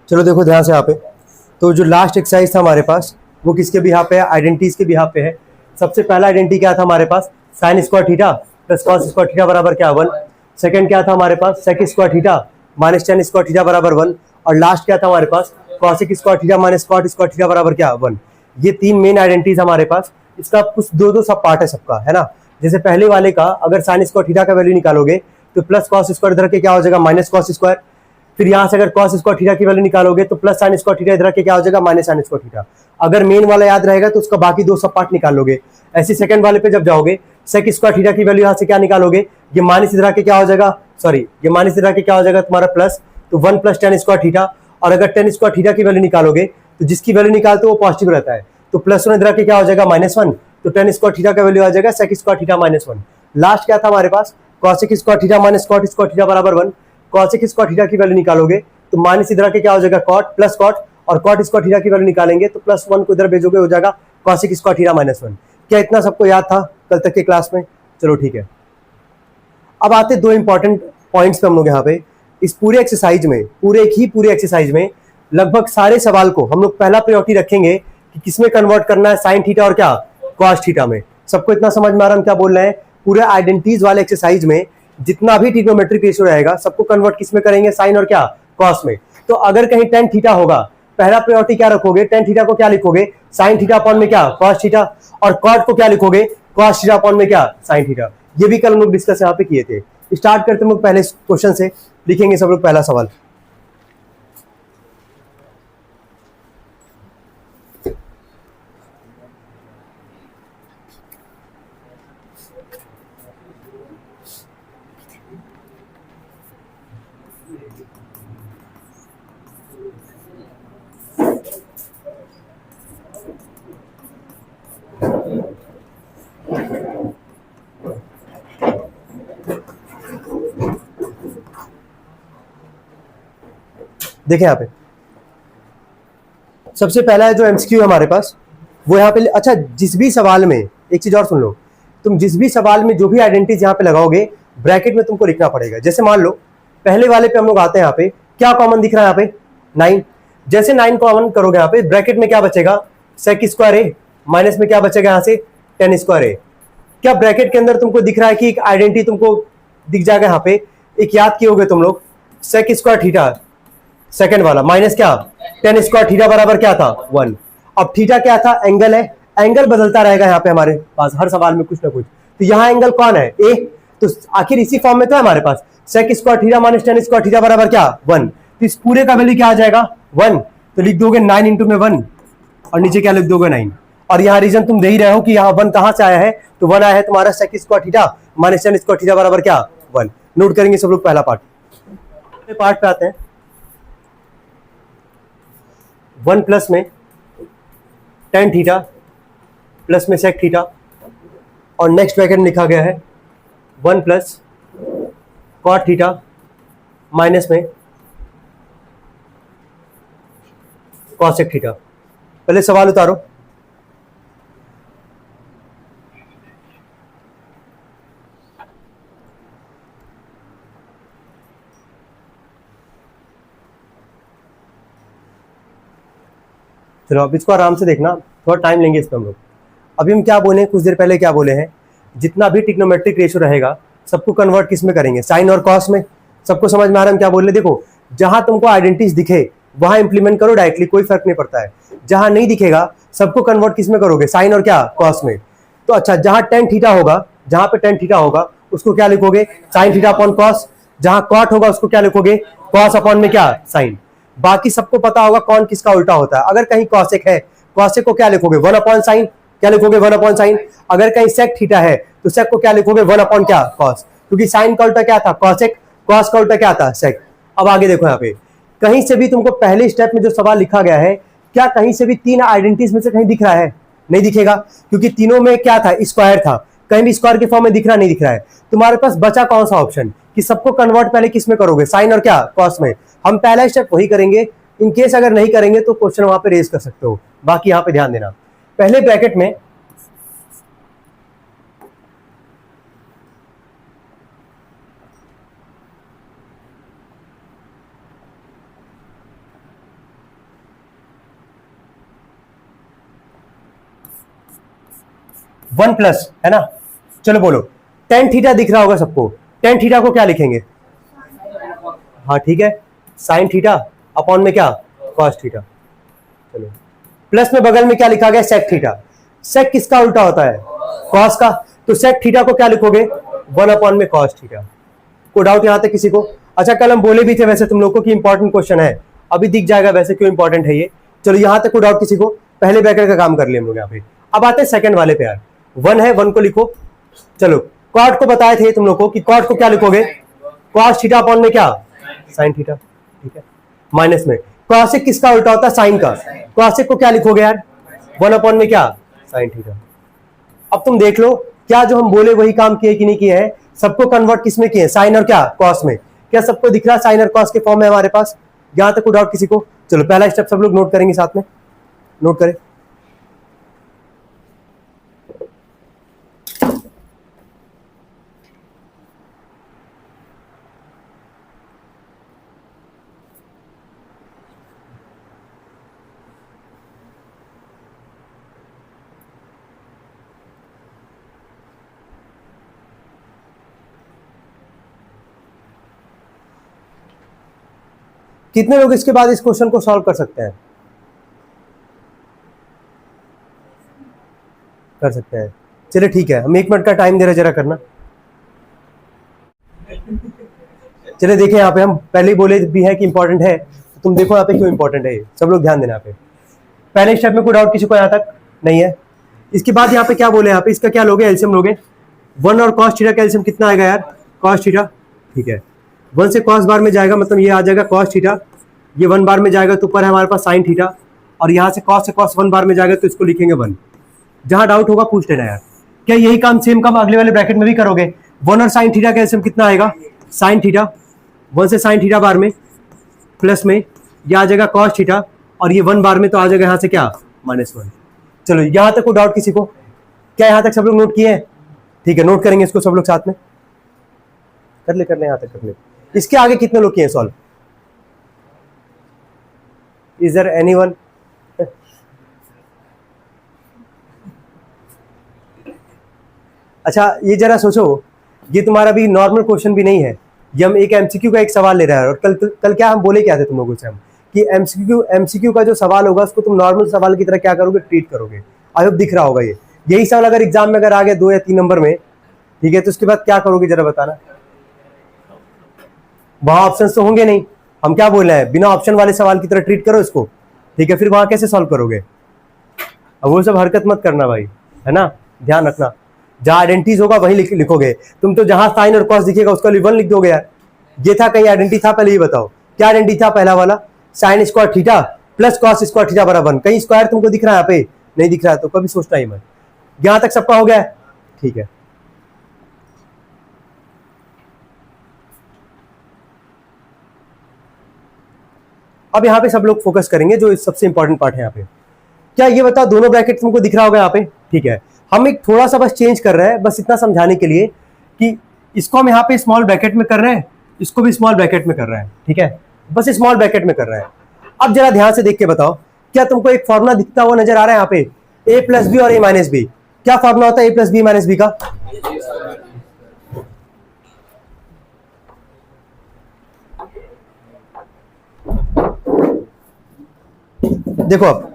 चलो देखो ध्यान से यहाँ पे। तो जो लास्ट एक्सरसाइज था हमारे पास वो किसके भी यहाँ पे है, आइडेंटिटीज के भी यहाँ पे है। सबसे पहला आइडेंटिटी क्या था हमारे पास, sine square theta plus cos square theta बराबर क्या 1। सेकंड क्या था हमारे पास, sec square theta minus tan square theta बराबर 1। और लास्ट क्या था हमारे पास, cosec square theta minus cot square theta बराबर क्या 1। ये तीन मेन आइडेंटिटीज हमारे पास। इसका कुछ दो दो सब पार्ट है सबका, है ना। जैसे पहले वाले का अगर साइन स्क्वायर थीटा का वैल्यू निकालोगे तो प्लस कॉस स्क्वायर इधर के क्या हो जाएगा, माइनस कॉस स्क्वायर। फिर यहाँ से अगर कॉस स्क्वायर थीटा की वैल्यू निकालोगे तो प्लस साइन स्क्वायर थीटा इधर के क्या हो जाएगा, माइनस साइन स्क्वायर थीटा। अगर मेन वाला याद रहेगा तो उसका बाकी दो सब पार्ट निकाल लोगे। ऐसे सेकंड वाले पे जब जाओगे, सेक स्क्वायर थीटा की वैल्यू यहाँ से क्या निकालोगे, ये माइनस इधर के क्या हो जाएगा, सॉरी ये माइनस इधर के क्या हो जाएगा तुम्हारा प्लस, तो 1 प्लस टेन स्क्वायर थीटा। और अगर टेन स्क्वायर थीटा की वैल्यू निकालोगे तो जिसकी वैल्यू निकालते हो वो पॉजिटिव रहता है, तो प्लस 1 इधर के क्या हो जाएगा, -1। तो टेन स्क्वायर थीटा का वैल्यू आ जाएगा सेक स्क्वायर थीटा -1। लास्ट क्या था हमारे पास, cosec square theta minus cot square theta बराबर 1। कॉसिक स्क्वायर थीटा की वैल्यू निकालोगे तो माइनस इधर के क्या हो जाएगा, कॉट प्लस कॉट, और कॉट स्क्वायर थीटा की वैल्यू निकालेंगे तो +1 को इधर भेजोगे हो जाएगा कॉसिक स्क्वायर थीटा -1। क्या इतना सबको याद था कल तक के क्लास में? चलो ठीक है। अब आते दो इंपॉर्टेंट पॉइंट्स पे हम लोग यहाँ पे इस पूरे एक्सरसाइज में, पूरे एक्सरसाइज में लगभग सारे सवाल को हम लोग पहला प्रायोरिटी रखेंगे कि किसमें कन्वर्ट करना है, साइन थीटा और क्या कॉस थीटा में। सबको इतना समझ में आ रहा है हम क्या बोल रहे हैं? पूरे आइडेंटिटीज वाले एक्सरसाइज में जितना भी ट्रिग्नोमेट्रिक रेशियो रहेगा सबको कन्वर्ट किसमें करेंगे, साइन और क्या कॉस में। तो अगर कहीं टेन थीटा होगा, पहला प्रायोरिटी क्या रखोगे, टेन थीटा को क्या लिखोगे, साइन थीटा अपॉन में क्या कॉस थीटा, और कॉट को क्या लिखोगे, कॉस थीटा अपॉन में क्या साइन थीटा। ये भी कल हम लोग डिस्कस यहाँ पे किए थे। स्टार्ट करते हम लोग पहले क्वेश्चन से, लिखेंगे सब लोग पहला सवाल। देखें यहाँ पे सबसे पहला है जो एमसीक्यू है हमारे पास वो यहाँ पे। अच्छा, जिस भी सवाल में एक चीज और सुन लो, तुम जिस भी सवाल में जो भी आइडेंटिटीज यहाँ पे लगाओगे ब्रैकेट में तुमको लिखना पड़ेगा। जैसे मान लो पहले वाले पे हम लोग आते हैं, यहाँ पे क्या कॉमन दिख रहा है, यहाँ पे 9। जैसे 9 कॉमन करोगे यहाँ पे ब्रैकेट में क्या बचेगा, सेक स्क्वायर ए, माइनस में क्या बचेगा यहाँ से टेन स्क्वायर ए। क्या ब्रैकेट के अंदर तुमको दिख रहा है कि एक आइडेंटिटी तुमको दिख जाएगा यहाँ पे, एक याद किए होगे तुम लोग, सेक स्क्वायर थीटा सेकंड वाला माइनस क्या टेन स्क्वायर थीटा बराबर क्या था 1। अब थीटा क्या था, एंगल है, एंगल बदलता रहेगा यहाँ पे हमारे पास हर सवाल में कुछ ना कुछ। तो यहाँ एंगल कौन है, ए, तो आखिर इसी फॉर्म में तो है हमारे पास, sec square theta minus tan square theta बराबर क्या 1। तो इस पूरे का वैल्यू क्या आ जाएगा 1। तो लिख दोगे 9 इंटू में 1 और नीचे क्या लिख दोगे 9। और यहाँ रीजन तुम दे ही रहे हो कि यहाँ 1 कहां से आया है, तो 1 आया है तुम्हारा sec square theta minus tan square theta बराबर क्या 1। नोट करेंगे सब लोग पहला पार्ट पे आते हैं। 1 प्लस में टेन थीटा प्लस में सेक थीटा, और नेक्स्ट ब्रैकेट में लिखा गया है 1 प्लस कॉट थीटा माइनस में कॉसेक थीटा। पहले सवाल उतारो। चलो अब इसको आराम से देखना, थोड़ा टाइम लेंगे इस पर हम लोग। अभी हम क्या बोले, कुछ देर पहले क्या बोले हैं, जितना भी ट्रिग्नोमेट्रिक रेशियो रहेगा सबको कन्वर्ट किस में करेंगे, साइन और कॉस में। सबको समझ में आ रहा है हम क्या बोल रहे हैं? देखो जहां तुमको आइडेंटिटीज दिखे वहां इंप्लीमेंट करो डायरेक्टली, कोई फर्क नहीं पड़ता है। जहां नहीं दिखेगा सबको कन्वर्ट किस में करोगे, साइन और क्या कॉस में। तो अच्छा, जहां टेन थीटा होगा, जहां पे टेन थीटा होगा उसको क्या लिखोगे, साइन थीटा अपॉन कॉस। जहां कॉट होगा उसको क्या लिखोगे, कॉस अपॉन में क्या साइन। बाकी सबको पता होगा कौन किसका उल्टा होता है। अगर कहीं कॉसेक है, कॉसेक को क्या लिखोगे 1 अपॉन साइन, क्या लिखोगे 1 अपॉन साइन। अगर कहीं सेक थीटा है तो सेक को क्या लिखोगे 1 अपॉन क्या कॉस, क्योंकि साइन का उल्टा क्या था कॉसेक, कॉस का उल्टा क्या था सेक। अब आगे देखो यहाँ पे कहीं से भी तुमको पहले स्टेप में जो सवाल लिखा गया है, क्या कहीं से भी तीन आइडेंटिटीज में से कहीं दिख रहा है, नहीं दिखेगा, क्योंकि तीनों में क्या था स्क्वायर था, कहीं भी स्क्वायर के फॉर्म में दिख रहा नहीं दिख रहा है। तुम्हारे पास बचा कौन सा ऑप्शन कि सबको कन्वर्ट पहले किस में करोगे, साइन और क्या कॉस में। हम पहला स्टेप वही करेंगे, इन केस अगर नहीं करेंगे तो क्वेश्चन वहां पे रेज कर सकते हो। बाकी यहां पे ध्यान देना, पहले ब्रैकेट में वन प्लस, है ना। चलो बोलो, टेन थीटा दिख रहा होगा सबको, टेन थीटा को क्या लिखेंगे? हाँ ठीक है, साइन थीटा अपॉन में क्या, कॉस थीटा। चलो प्लस में बगल में क्या लिखा गया, सेक थीटा। सेक किसका उल्टा होता है, कॉस का, तो सेक थीटा को क्या लिखोगे, वन अपॉन में कॉस थीटा। कोई डाउट यहां तक किसी को? अच्छा कल हम बोले भी थे वैसे तुम लोग को कि इंपॉर्टेंट क्वेश्चन है, अभी दिख जाएगा वैसे क्यों इंपॉर्टेंट है ये। चलो यहां तक कोई डाउट किसी को? पहले ब्रैकेट का काम कर लिए हम लोग यहाँ पे। अब आते हैं सेकंड वाले पे यार, वन है, वन को लिखो। चलो कॉट को बताए थे तुम लोग को कि कॉट को क्या लिखोगे, कॉस थीटा अपॉन में क्या, साइन थीटा, ठीक है। माइनस में कॉसेक किसका उल्टा होता है, साइन का, कॉसेक को क्या लिखोगे यार, वन अपॉन में क्या, साइन थीटा। अब तुम देख लो क्या जो हम बोले वही काम किए कि नहीं किए हैं, सबको कन्वर्ट किस में किए, साइन और क्या, कॉस में। क्या सबको दिख रहा है साइन और कॉस के फॉर्म में हमारे पास? यहां तक कोई डाउट किसी को? चलो पहला स्टेप सब लोग नोट करेंगे साथ में, नोट करें। कितने लोग इसके बाद इस क्वेश्चन को सॉल्व कर सकते हैं? कर सकते हैं, चलिए ठीक है, हम 1 मिनट का टाइम दे रहे, जरा करना। चलिए देखिए यहाँ पे हम पहले ही बोले भी है कि इंपॉर्टेंट है, तो तुम देखो यहाँ पे क्यों इंपॉर्टेंट है ये, सब लोग ध्यान देना यहाँ पे। पहले स्टेप में कोई डाउट किसी को यहाँ तक नहीं है? इसके बाद यहाँ पे क्या बोले, यहाँ पे इसका क्या लोगे, एलसीएम लोगे। वन और कॉस थीटा का एलसीएम कितना आएगा यार, कॉस थीटा, ठीक है। वन से कॉस बार में जाएगा, मतलब ये आ जाएगा कॉस थीटा, ये वन बार में जाएगा तो ऊपर है हमारे पास साइन थीटा, और यहाँ से कॉस वन बार में जाएगा तो इसको लिखेंगे वन। जहां डाउट होगा पूछ लेना यार। क्या यही काम सेम काम अगले वाले ब्रैकेट में भी करोगे? वन और साइन थीटा का एलसीएम कितना आएगा, साइन थीटा, वन से साइन थीटा बार में प्लस में यह आ जाएगा कॉस थीटा, और ये वन बार में तो आ जाएगा यहाँ से क्या, माइनस वन। चलो यहाँ तक कोई डाउट किसी को? क्या यहाँ तक सब लोग नोट किए हैं? ठीक है, नोट करेंगे इसको सब लोग साथ में, कर ले यहाँ तक कर ले। इसके आगे कितने लोग किए सॉल्व? Is there anyone? अच्छा ये जरा सोचो, ये तुम्हारा भी नॉर्मल क्वेश्चन भी नहीं है, ये हम एक एमसीक्यू का एक सवाल ले रहे हैं। और कल क्या हम बोले क्या थे तुम लोगों से, हम कि एमसीक्यू का जो सवाल होगा उसको तुम नॉर्मल सवाल की तरह क्या करोगे, ट्रीट करोगे। आई होप दिख रहा होगा ये। यही सवाल अगर एग्जाम में अगर आ गया 2 या 3 नंबर में, ठीक है, तो उसके बाद क्या करोगे जरा बताना। वहां ऑप्शन तो होंगे नहीं, हम क्या बोल रहे हैं, बिना ऑप्शन वाले सवाल की तरह ट्रीट करो इसको, ठीक है। फिर वहां कैसे सॉल्व करोगे? अब वो सब हरकत मत करना भाई, है ना, ध्यान रखना। जहां आइडेंटिटीज होगा वही लिखोगे। तुम तो जहां साइन और कॉस दिखेगा उसका वन लिख दोगे यार। ये था कहीं आइडेंटिटी था? पहले ही बताओ क्या आइडेंटिटी था पहला वाला, sign square theta plus cos square theta बराबर वन। कहीं स्क्वायर तुमको दिख रहा है यहाँ पे? नहीं दिख रहा है तो कभी सोचना ही मत। यहां तक सबका हो गया, ठीक है। अब यहाँ पे सब लोग फोकस करेंगे जो सबसे इंपॉर्टेंट पार्ट है यहाँ पे। क्या ये बताओ, दोनों ब्रैकेट तुमको दिख रहा होगा यहाँ पे, ठीक है। हम एक थोड़ा सा बस चेंज कर रहे हैं, बस इतना समझाने के लिए कि इसको हम यहाँ पे स्मॉल ब्रैकेट में कर रहे हैं, इसको भी स्मॉल ब्रैकेट में कर रहे हैं, ठीक है, बस स्मॉल ब्रैकेट में कर रहे हैं। अब जरा ध्यान से देख के बताओ, क्या तुमको एक फॉर्मूला दिखता हुआ नजर आ रहा है यहाँ पे, ए प्लस बी और ए माइनस बी? क्या फॉर्मूला होता है ए प्लस बी माइनस बी का? देखो अब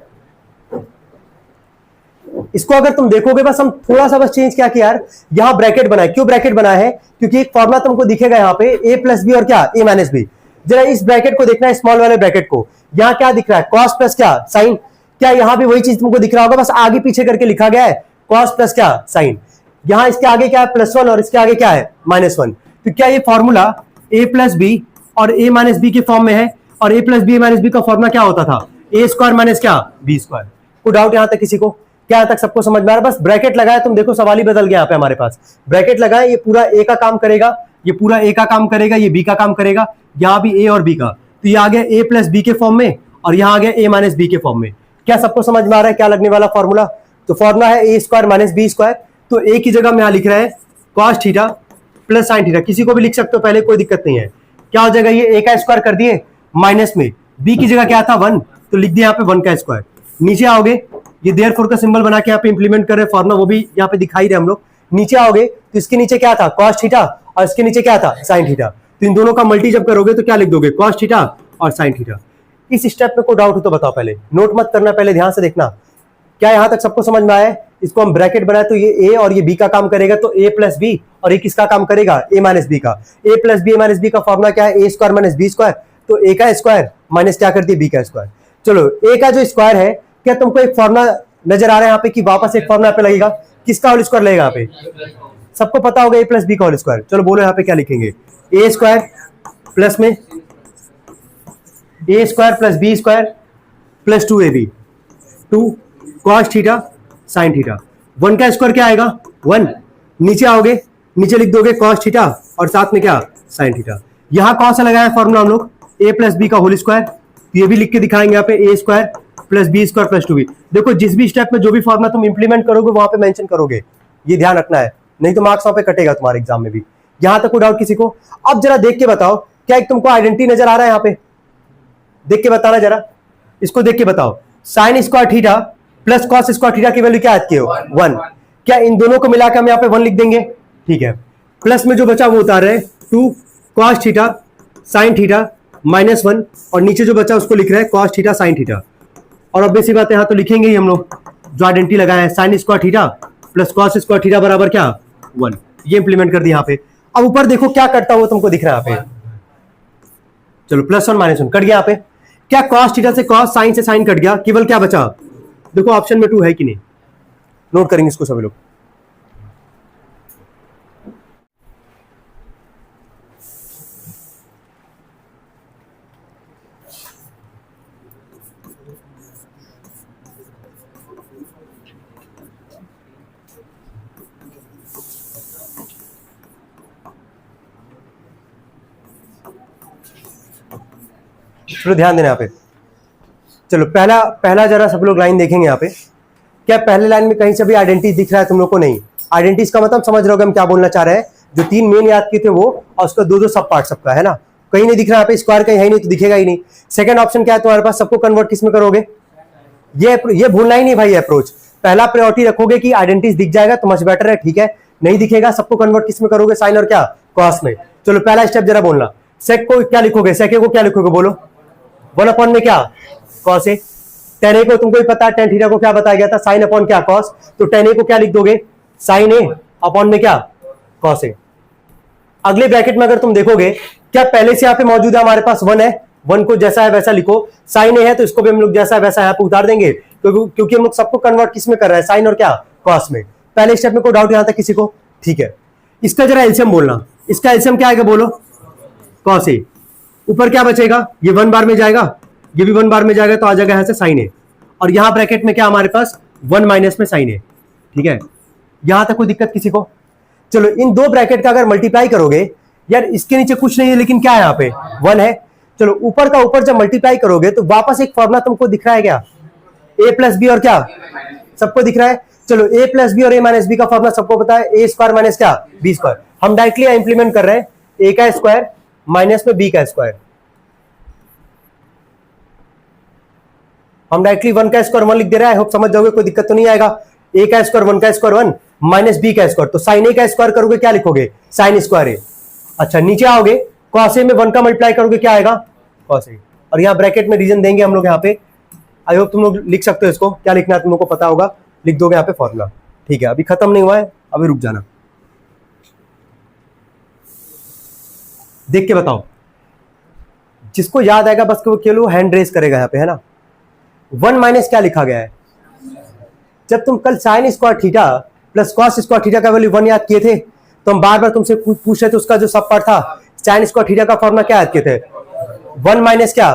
इसको अगर तुम देखोगे, बस हम थोड़ा सा बस चेंज क्या किया यार, यहां ब्रैकेट बनाए। क्यों ब्रैकेट बना है? क्योंकि एक फॉर्मूला तुमको दिखेगा यहाँ पे ए प्लस बी और क्या, ए माइनस बी। जरा इस ब्रैकेट को देखना है, स्मॉल वाले ब्रैकेट को। यहाँ क्या दिख रहा है, कॉस प्लस क्या, साइन। क्या यहाँ भी वही चीज तुमको दिख रहा होगा, बस आगे पीछे करके लिखा गया है, कॉस प्लस क्या, साइन। यहाँ इसके आगे क्या है, प्लस वन, और इसके आगे क्या है, माइनस वन। तो क्या ये फॉर्मूला ए प्लस बी और ए माइनस बी के फॉर्म में है? और ए प्लस बी माइनस बी का फॉर्मूला क्या होता था, ए स्क्वायर माइनस क्या, बी स्क्वायर। कोई डाउट यहाँ तक किसी को? क्या यहाँ तक सबको समझ में आ रहा है? बस ब्रैकेट लगाया, तुम देखो सवाल ही बदल गया यहाँ पे हमारे पास। ब्रैकेट लगाए, ये पूरा ए का काम करेगा, ये पूरा ए का काम करेगा, ये बी का काम करेगा, यहाँ भी ए और बी का। तो ये आ गया ए प्लस बी के फॉर्म में, और यहाँ आ गया ए माइनस बी के फॉर्म में। क्या सबको समझ में आ रहा है क्या लगने वाला फॉर्मूला? तो फॉर्मूला है ए स्क्वायर माइनस बी स्क्वायर। तो ए की जगह में यहाँ लिख रहे हैं cos theta plus sine theta, किसी को भी लिख सकते हो पहले, कोई दिक्कत नहीं है। क्या हो जाएगा, ये ए का स्क्वायर कर दिए माइनस में, बी की जगह क्या था, वन, तो लिख दिया यहाँ पे वन का स्क्वायर। नीचे आओगे ये देयरफॉर का सिंबल बना के यहाँ पे इंप्लीमेंट कर रहे हैं फॉर्मूला, वो भी यहाँ पे दिखाई रहे हम लोग। नीचे आओगे तो इसके नीचे क्या था, cos थीटा, और इसके नीचे क्या था, sin थीटा। तो इन दोनों का मल्टी जब करोगे तो क्या लिख दोगे, cos थीटा और sin थीटा। इस स्टेप में कोई डाउट हो तो बताओ, पहले नोट मत करना, पहले ध्यान से देखना। क्या यहां तक सबको समझ में आया है? इसको हम ब्रैकेट बनाए तो ये a और ये b का काम करेगा, तो a प्लस बी, और ये किसका काम करेगा, a माइनस बी का। a plus B minus B का फॉर्मूला क्या है, a square minus B square. तो a का स्क्वायर माइनस क्या करती है, b का स्क्वायर। चलो a का जो स्क्वायर है, क्या तुमको एक फॉर्मूला नजर आ रहा है यहाँ पे कि वापस एक फॉर्मूला पे लगेगा, किसका होल स्क्वायर लगेगा यहाँ पे, सबको पता होगा a प्लस बी का होल स्क्वायर। चलो बोलो यहाँ पे क्या लिखेंगे, a स्क्वायर प्लस में a square plus B square plus 2ab, 2 cos theta sin theta. 1 का स्क्वायर क्या आएगा, 1। नीचे आओगे, नीचे लिख दोगे cos थीटा और साथ में क्या, sin थीटा। यहां कौन सा लगाया फॉर्मूला हम लोग, a प्लस बी का होल स्क्वायर। ये भी लिख के दिखाएंगे यहाँ पे, a square plus B square plus 2b। देखो जिस भी स्टेप में जो भी फॉर्मूला तुम इंप्लीमेंट करोगे वहां पे मेंशन करोगे, ये ध्यान रखना है, नहीं तो मार्क्स वहां पे कटेगा तुम्हारे एग्जाम में भी। यहां तक कोई डाउट किसी को? अब जरा देख के बताओ, क्या एक तुमको आइडेंटिटी नजर आ रहा है यहाँ पे, देख के बताना जरा, इसको देख के बताओ। Sign square theta plus cos square theta की वैल्यू क्या आती है, 1। क्या इन दोनों को मिलाकर हम यहाँ पे 1 लिख देंगे, ठीक है। प्लस में जो बचा वो उतार रहे हैं, 2 cos theta sin theta minus 1, और नीचे जो बचा उसको लिख रहे हैं cos थीटा sin थीटा। और अब बेसिक बात है, यहाँ तो लिखेंगे ही हम लोग जो आइडेंटिटी लगाए हैं, sign square theta plus cos square theta बराबर क्या, 1। ये इंप्लीमेंट कर दिया यहाँ पे। अब ऊपर देखो क्या करता हुआ तुमको दिख रहा है यहाँ पे, चलो प्लस 1 माइनस 1 कट गया यहाँ पे। क्या cos थीटा से cos, sin से sin कट गया, केवल क्या बचा, देखो ऑप्शन में 2 है कि नहीं, नोट करेंगे इसको सभी लोग। चलो ध्यान देना यहाँ पे। चलो पहला जरा सब लोग लाइन देखेंगे यहाँ पे। क्या पहले लाइन में कहीं से भी आइडेंटिटी दिख रहा है तुम लोग को? नहीं। आइडेंटिटी का मतलब समझ रहे हो हम क्या बोलना चाह रहे हैं, जो 3 मेन याद किए थे वो, और उसका 2 सब पार्ट सबका है ना। कहीं नहीं दिख रहा है यहाँ पे, स्क्वायर कहीं है नहीं तो दिखेगा ही नहीं। सेकंड ऑप्शन क्या है तुम्हारे पास, सबको कन्वर्ट किस में करोगे, ये भूलना ही नहीं भाई अप्रोच। पहला प्रायोरिटी रखोगे कि आइडेंटिटी दिख जाएगा तो मच बेटर है, ठीक है। नहीं दिखेगा सबको कन्वर्ट किस में करोगे, साइन और क्या, कॉस में। चलो पहला स्टेप जरा बोलना, सेक को क्या लिखोगे, सेके को क्या लिखोगे, बोलो। 1 अपॉन में क्या, कॉस ए। टेन ए को तुमको ही पता है, टेन थीटा को क्या बताया गया था, साइन अपॉन क्या, कॉस। तो टेन ए को क्या लिख दोगे, साइन ए अपॉन में क्या, कॉस ए। अगले ब्रैकेट में अगर तुम देखोगे, क्या पहले से यहाँ पे मौजूद है हमारे पास 1 है, 1 को जैसा है वैसा लिखो। साइन ए है तो इसको भी हम लोग जैसा है वैसा यहाँ पे उतार देंगे, क्योंकि हम लोग सबको कन्वर्ट किस में कर रहे हैं, साइन और क्या, कॉस में। पहले स्टेप में कोई डाउट यहां तक किसी को, ठीक है। इसका जरा एलसीएम बोलना, इसका एलसीएम क्या आएगा, बोलो, कॉस ए। ऊपर क्या बचेगा, ये 1 बार में जाएगा, ये भी 1 बार में जाएगा, तो आ जाएगा यहां से साइन ए। और यहां ब्रैकेट में क्या हमारे पास 1 माइनस में साइन ए, ठीक है। यहां तक कोई दिक्कत किसी को? चलो इन 2 ब्रैकेट का अगर मल्टीप्लाई करोगे, यार इसके नीचे कुछ नहीं है लेकिन क्या है यहाँ पे 1 है। चलो ऊपर का ऊपर जब मल्टीप्लाई करोगे तो वापस एक फॉर्मूला तुमको दिख रहा है क्या, a प्लस बी और क्या, सबको दिख रहा है। चलो a प्लस बी और a माइनस बी का फॉर्मूला सबको पता है, a स्क्वायर माइनस क्या, b स्क्वायर। हम डायरेक्टली इंप्लीमेंट कर रहे हैं, a का स्क्वायर माइनस में b का स्क्वायर। हम डायरेक्टली 1 का स्क्वायर 1 लिख दे रहा है, होप समझ जाओगे, कोई दिक्कत तो नहीं आएगा। a का स्क्वायर 1 का स्क्वायर 1 माइनस b का स्क्वायर, तो साइन a का स्क्वायर करोगे क्या लिखोगे, साइन स्क्वायर a। अच्छा नीचे आओगे, cos a में 1 का मल्टीप्लाई करोगे क्या आएगा, cos a। और यहाँ ब्रैकेट में रीजन देंगे हम लोग यहाँ पे, आई होप तुम लोग लिख सकते हो इसको, क्या लिखना है तुम लोग को पता होगा, लिख दोगे यहाँ पे फॉर्मूला, ठीक है। अभी खत्म नहीं हुआ है, अभी रुक जाना, देख के बताओ। जिसको याद आएगा बस केवल हैंड रेस करेगा यहाँ पे, है ना। 1 माइनस क्या लिखा गया है, जब तुम कल sign square theta plus cos square theta का वैल्यू 1 याद किए थे, तो हम बार बार तुमसे पूछ रहे थे उसका जो सब पार्ट था, साइन स्क्वायर थीटा का फॉर्मूला क्या याद किए थे, 1 माइनस क्या,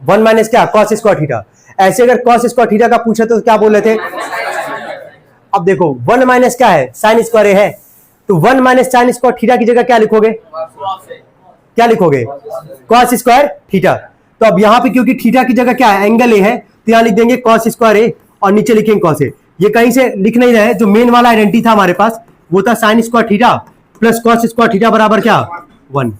1 माइनस क्या, कॉस स्क्वायर थीटा। ऐसे अगर कॉस स्क्वायर थीटा का पूछे तो क्या बोल रहे थे, अब देखो 1 माइनस क्या है, साइन स्क्वायर ए है, तो 1 माइनस साइन स्क्वायर थीटा की जगह क्या लिखोगे, क्या लिखोगे, कॉस स्क्वायर थीटा। तो अब यहाँ पे क्योंकि थीटा की जगह क्या है, एंगल ए है, तो यहाँ लिख देंगे कॉस स्क्वायर ए और नीचे लिखेंगे कॉस ए। ये कहीं से लिख नहीं रहे, जो मेन वाला आइडेंटिटी था हमारे पास वो था sign square theta plus cos square theta बराबर क्या, 1।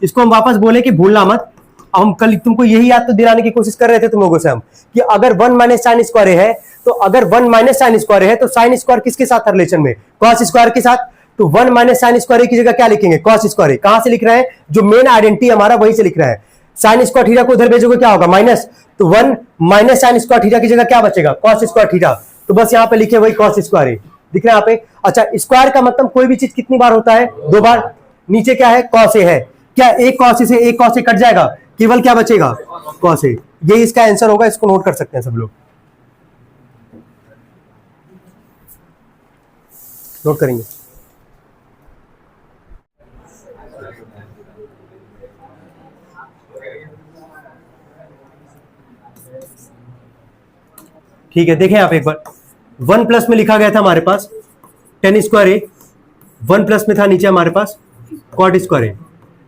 इसको हम वापस बोले कि भूलना मत, हम कल तुमको यही याद तो दिलाने की कोशिश कर रहे थे तुम लोगों से हम, कि अगर 1 माइनस साइन स्क्वायर है, तो अगर 1 माइनस साइन स्क्वायर है तो साइन स्क्वायर किसके साथ है रिलेशन में? कॉस स्क्वायर के साथ। तो 1 माइनस साइन स्क्वायर की जगह क्या लिखेंगे? Cos square. कहां से लिख रहे हैं? जो मेन आइडेंटिटी हमारा वहीं से लिख रहा है। साइन स्क्वायर थीटा को उधर भेजोगे क्या होगा? माइनस। तो 1 माइनस साइन स्क्वायर थीटा की जगह क्या बचेगा? Cos square theta. तो बस यहां पे लिखे वही कॉस स्क्वायर दिख रहा है यहाँ पे। अच्छा, स्क्वायर का मतलब कोई भी चीज कितनी बार होता है? 2 बार। नीचे क्या है? कॉस ए है। क्या एक कॉस से एक कॉस ए कट जाएगा? केवल क्या बचेगा? Cos A. ये इसका आंसर होगा, इसको नोट कर सकते हैं सब लोग, नोट करेंगे। ठीक है, देखें आप एक बार, 1 प्लस में लिखा गया था हमारे पास टेन स्क्वायर ए, 1 प्लस में था नीचे हमारे पास कॉट स्क्वायर ए।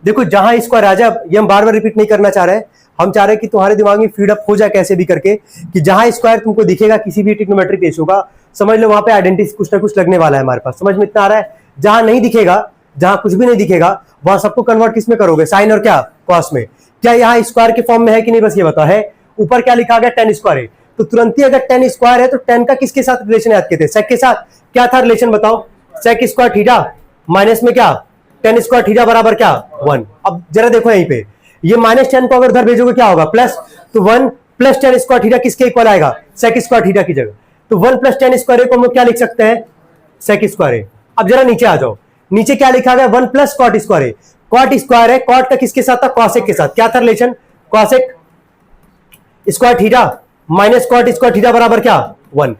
देखो जहां स्क्वायर आ जाए, ये हम बार बार रिपीट नहीं करना चाह रहे हैं, हम चाह रहे हैं कि तुम्हारे दिमाग में फीड अप हो जाए कैसे भी करके, कि जहां स्क्वायर तुमको दिखेगा किसी भी ट्रिग्नोमेट्री पेश होगा, समझ लो वहां पे आइडेंटिटी कुछ ना कुछ लगने वाला है हमारे पास। समझ में इतना आ रहा है? जहां नहीं दिखेगा, जहां कुछ भी नहीं दिखेगा, वहां सबको कन्वर्ट किस में करोगे? साइन और क्या? कॉस में। क्या यहाँ स्क्वायर के फॉर्म में है कि नहीं? बस ये बता है। ऊपर क्या लिखा गया? टेन स्क्वायर है। तो तुरंत ही अगर 10 स्क्वायर है तो 10 का किसके साथ रिलेशन याद किए थे? सेक के साथ। क्या था रिलेशन बताओ? सेक स्क्वायर थीटा माइनस में क्या? 10 स्क्वायर थीटा बराबर क्या? 1। अब जरा देखो यहीं पे, ये -10 को अगर उधर भेजोगे क्या होगा? प्लस। तो 1 प्लस 10 स्क्वायर थीटा किसके इक्वल आएगा? सेक स्क्वायर थीटा की जगह। तो 1 प्लस 10 स्क्वायर को हम लोग क्या लिख सकते हैं? Sec square. अब जरा नीचे आ जाओ, नीचे क्या लिखा गया? 1 plus cot square. Cot square है, कॉट का किसके साथ था? कॉसेक के साथ। क्या था relation? Cosec square theta minus cot square theta बराबर क्या? 1।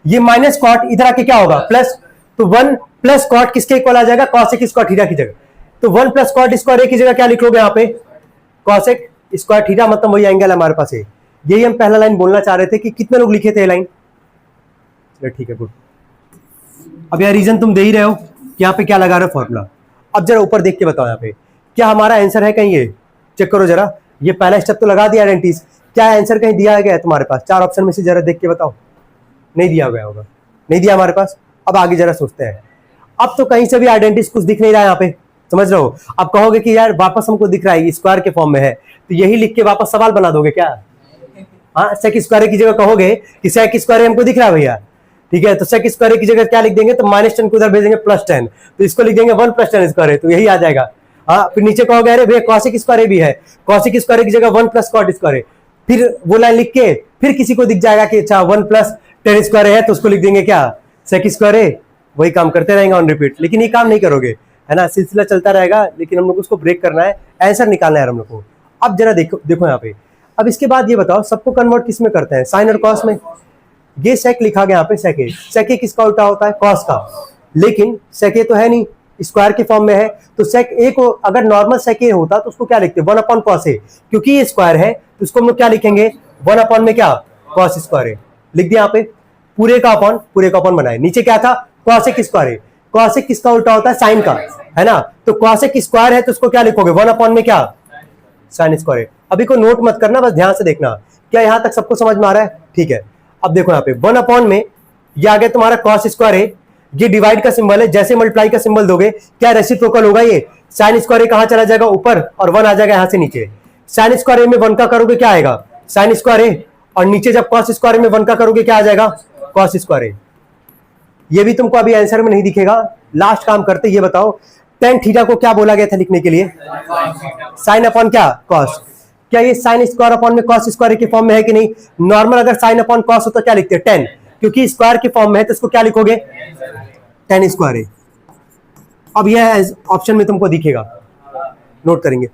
ये माइनस कॉट इधर आके क्या होगा? प्लस। तो 1 प्लस कॉट किसके इक्वल आ जाएगा? कॉसेक स्क्वायर थीटा की जगह। तो 1 प्लस कॉट स्क्वायर की जगह क्या लिख लोगे यहाँ पे? कॉसेक स्क्वायर थीटा, मतलब वही एंगल हमारे पास है। यही हम पहला लाइन बोलना चाह रहे थे कि कितने लोग लिखे थे ये लाइन? चलो ठीक है, गुड। अब यह रीजन तुम दे ही रहे हो कि यहाँ पे क्या लगा रहे हो फॉर्मूला। अब जरा ऊपर देख के बताओ यहाँ पे क्या हमारा आंसर है कहीं? ये चेक करो जरा, ये पहला स्टेप तो लगा दिया आइडेंटिटीज, क्या आंसर कहीं दिया गया है तुम्हारे पास? 4 ऑप्शन में से जरा देख के बताओ। नहीं दिया गया होगा, नहीं दिया हमारे पास। अब आगे जरा सोचते हैं। अब तो कहीं से भी आइडेंटिटीज कुछ दिख नहीं रहा है यहाँ पे, समझ रहे हो? अब कहोगे कि यार वापस हमको दिख रहा है स्क्वायर के फॉर्म में है, तो यही लिख के वापस सवाल बना दोगे क्या? हाँ, सेक स्क्वायर की जगह कहोगे कि सेक स्क्वायर हमको दिख रहा है भैया, ठीक है, तो सेक स्क्वायर की जगह क्या लिख देंगे? तो -10 को उधर भेजेंगे +10, तो इसको लिख देंगे 1 + 10 स्क्वायर, तो यही आ जाएगा। हाँ, फिर नीचे कहोगे अरे भैया कॉसेक स्क्वायर भी है, कॉसेक स्क्वायर की जगह 1 + कॉट स्क्वायर, फिर वो लाइन लिख के फिर किसी को दिख जाएगा कि अच्छा 1 + 10 स्क्वायर है, तो उसको लिख देंगे क्या? Sec square. वही काम करते रहेंगे ऑन रिपीट, लेकिन ये काम नहीं करोगे, है ना? सिलसिला चलता रहेगा, लेकिन हम लोग उसको ब्रेक करना है, आंसर निकालना है हम लोग को। अब जरा देखो देखो यहाँ पे, अब इसके बाद ये बताओ सबको कन्वर्ट किस में करते हैं? साइन और कॉस में। ये सेक लिखा गया यहाँ पे, सेक ए। सेक ए किसका उल्टा होता है? कॉस का। लेकिन सेक ए तो है नहीं, स्क्वायर के फॉर्म में है, तो सेक ए को अगर नॉर्मल सेक ए होता तो उसको क्या लिखते? 1/cos ए। क्योंकि ये स्क्वायर है तो उसको हम लोग क्या लिखेंगे? 1 में क्या? कॉस स्क्वायर लिख दिया यहाँ पे, पूरे का अपॉन बनाए। नीचे क्या था? Cosec square. कॉसेक किसका उल्टा होता है? साइन का, है ना? तो कॉसेक स्क्वायर है तो उसको क्या लिखोगे? 1 में क्या? Sine square. अभी को नोट मत करना, बस ध्यान से देखना। क्या यहां तक सबको समझ में आ रहा है? ठीक है। अब देखो यहाँ पे 1 में ये आ गया तुम्हारा कॉस स्क्वायर है, ये डिवाइड का सिंबल है, जैसे मल्टीप्लाई का सिंबल दोगे क्या रेसिप्रोकल होगा? ये साइन स्क्वायर कहां चला जाएगा? ऊपर, और 1 आ जाएगा यहां से नीचे। साइन स्क्वायर में 1 का करोगे क्या आएगा? साइन स्क्वायर, और नीचे जब कॉस स्क्वायर में 1 का करोगे क्या आ जाएगा? Cos square. ये भी तुमको अभी आंसर में नहीं दिखेगा। लास्ट काम करते, ये बताओ टेन थीटा को क्या बोला गया था लिखने के लिए? साइन अपॉन क्या? कॉस। क्या ये साइन स्क्वायर अपॉन में कॉस स्क्वायर के फॉर्म में है कि नहीं? नॉर्मल अगर साइन अपॉन कॉस हो तो क्या लिखते हैं? 10, क्योंकि स्क्वायर के फॉर्म में है तो इसको क्या लिखोगे? 10 स्क्वायर। अब यह ऑप्शन में तुमको दिखेगा, नोट करेंगे।